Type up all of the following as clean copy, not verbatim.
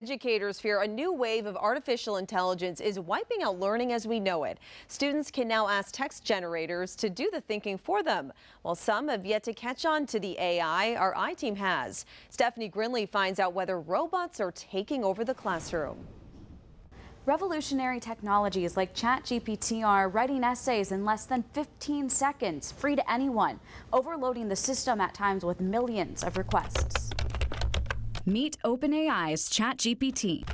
Educators fear a new wave of artificial intelligence is wiping out learning as we know it. Students can now ask text generators to do the thinking for them. While some have yet to catch on to the AI, our I-team has. Stephanie Grinley finds out whether robots are taking over the classroom. Revolutionary technologies like ChatGPT are writing essays in less than 15 seconds, free to anyone, overloading the system at times with millions of requests. Meet OpenAI's ChatGPT.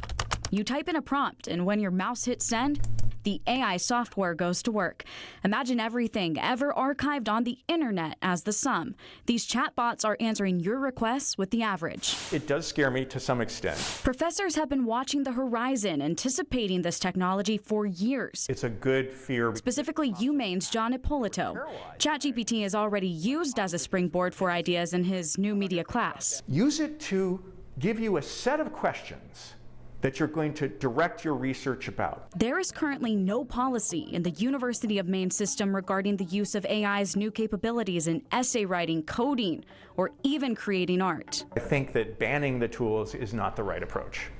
You type in a prompt, and when your mouse hits send, the AI software goes to work. Imagine everything ever archived on the internet as the sum. These chatbots are answering your requests with the average. It does scare me to some extent. Professors have been watching the horizon, anticipating this technology for years. It's a good fear. Specifically, Maine's John Ippolito. ChatGPT is already used as a springboard for ideas in his new media class. Use it to give you a set of questions that you're going to direct your research about. There is currently no policy in the University of Maine system regarding the use of AI's new capabilities in essay writing, coding, or even creating art. I think that banning the tools is not the right approach.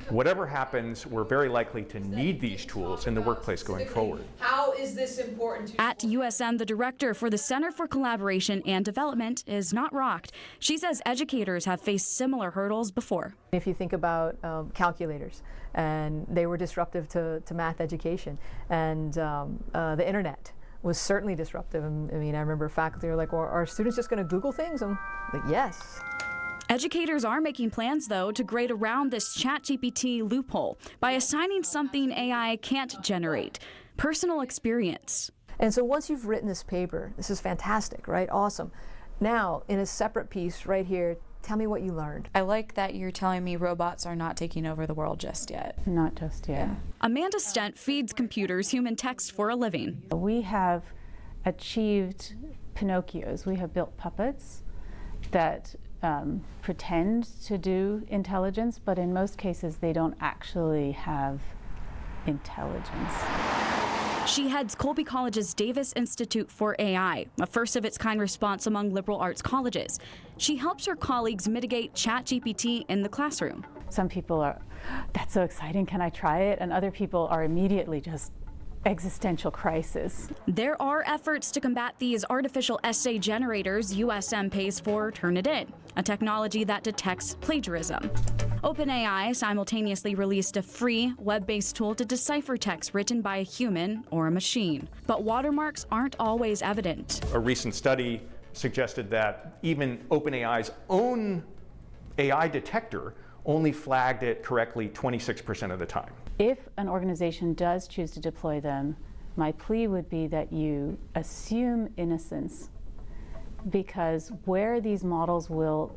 Whatever happens, we're very likely to need these tools in the workplace going forward. How is this important to At USM, the director for the Center for Collaboration and Development is not rocked. She says educators have faced similar hurdles before. If you think about calculators, and they were disruptive to math education, and the internet was certainly disruptive. I mean, I remember faculty were like, well, are students just going to Google things? I'm like, yes. Educators are making plans, though, to grade around this ChatGPT loophole by assigning something AI can't generate: personal experience. And so once you've written this paper, this is fantastic, right? Awesome. Now, in a separate piece right here, tell me what you learned. I like that you're telling me robots are not taking over the world just yet. Not just yet. Amanda Stent feeds computers human text for a living. We have achieved Pinocchios. We have built puppets that pretend to do intelligence, but in most cases they don't actually have intelligence. She heads Colby College's Davis Institute for AI, a first-of-its-kind response among liberal arts colleges. She helps her colleagues mitigate ChatGPT in the classroom. Some people are, that's so exciting, can I try it? And other people are immediately just existential crisis. There are efforts to combat these artificial essay generators USM pays for Turnitin, a technology that detects plagiarism. OpenAI simultaneously released a free web-based tool to decipher text written by a human or a machine. But watermarks aren't always evident. A recent study suggested that even OpenAI's own AI detector only flagged it correctly 26% of the time. If an organization does choose to deploy them, my plea would be that you assume innocence, because where these models will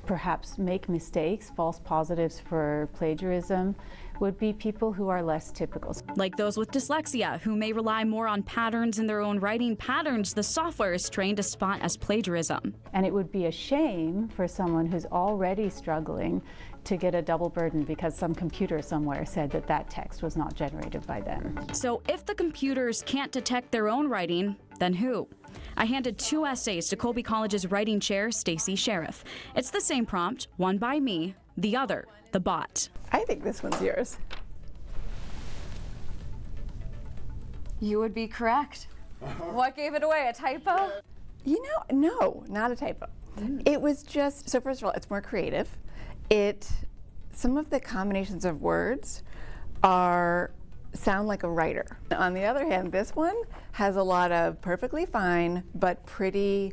perhaps make mistakes, false positives for plagiarism, would be people who are less typical. Like those with dyslexia, who may rely more on patterns in their own writing, patterns the software is trained to spot as plagiarism. And it would be a shame for someone who's already struggling to get a double burden because some computer somewhere said that that text was not generated by them. So if the computers can't detect their own writing, then who? I handed 2 essays to Colby College's writing chair, Stacy Sheriff. It's the same prompt, one by me, the other, the bot. I think this one's yours. You would be correct. What gave it away? A typo? You know, no, not a typo. It was just, so first of all, it's more creative. Some of the combinations of words sound like a writer. On the other hand, this one has a lot of perfectly fine but pretty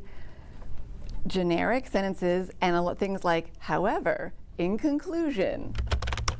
generic sentences and a lot things like, however, in conclusion.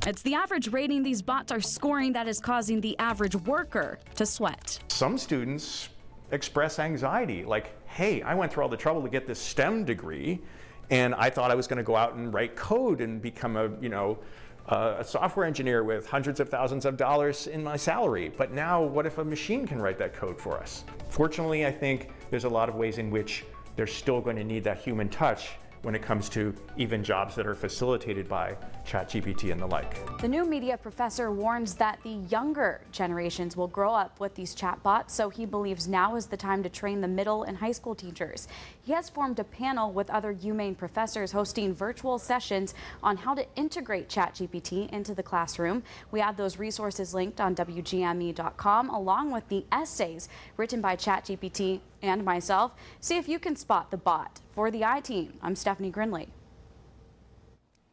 It's the average rating these bots are scoring that is causing the average worker to sweat. Some students express anxiety, like, hey, I went through all the trouble to get this STEM degree, and I thought I was going to go out and write code and become a software engineer with hundreds of thousands of dollars in my salary. But now, what if a machine can write that code for us? Fortunately, I think there's a lot of ways in which they're still going to need that human touch when it comes to even jobs that are facilitated by ChatGPT and the like. The new media professor warns that the younger generations will grow up with these chatbots, so he believes now is the time to train the middle and high school teachers. He has formed a panel with other UMaine professors hosting virtual sessions on how to integrate ChatGPT into the classroom. We have those resources linked on WGME.com, along with the essays written by ChatGPT and myself. See if you can spot the bot. For the I-Team, I'm Stephanie Grinley.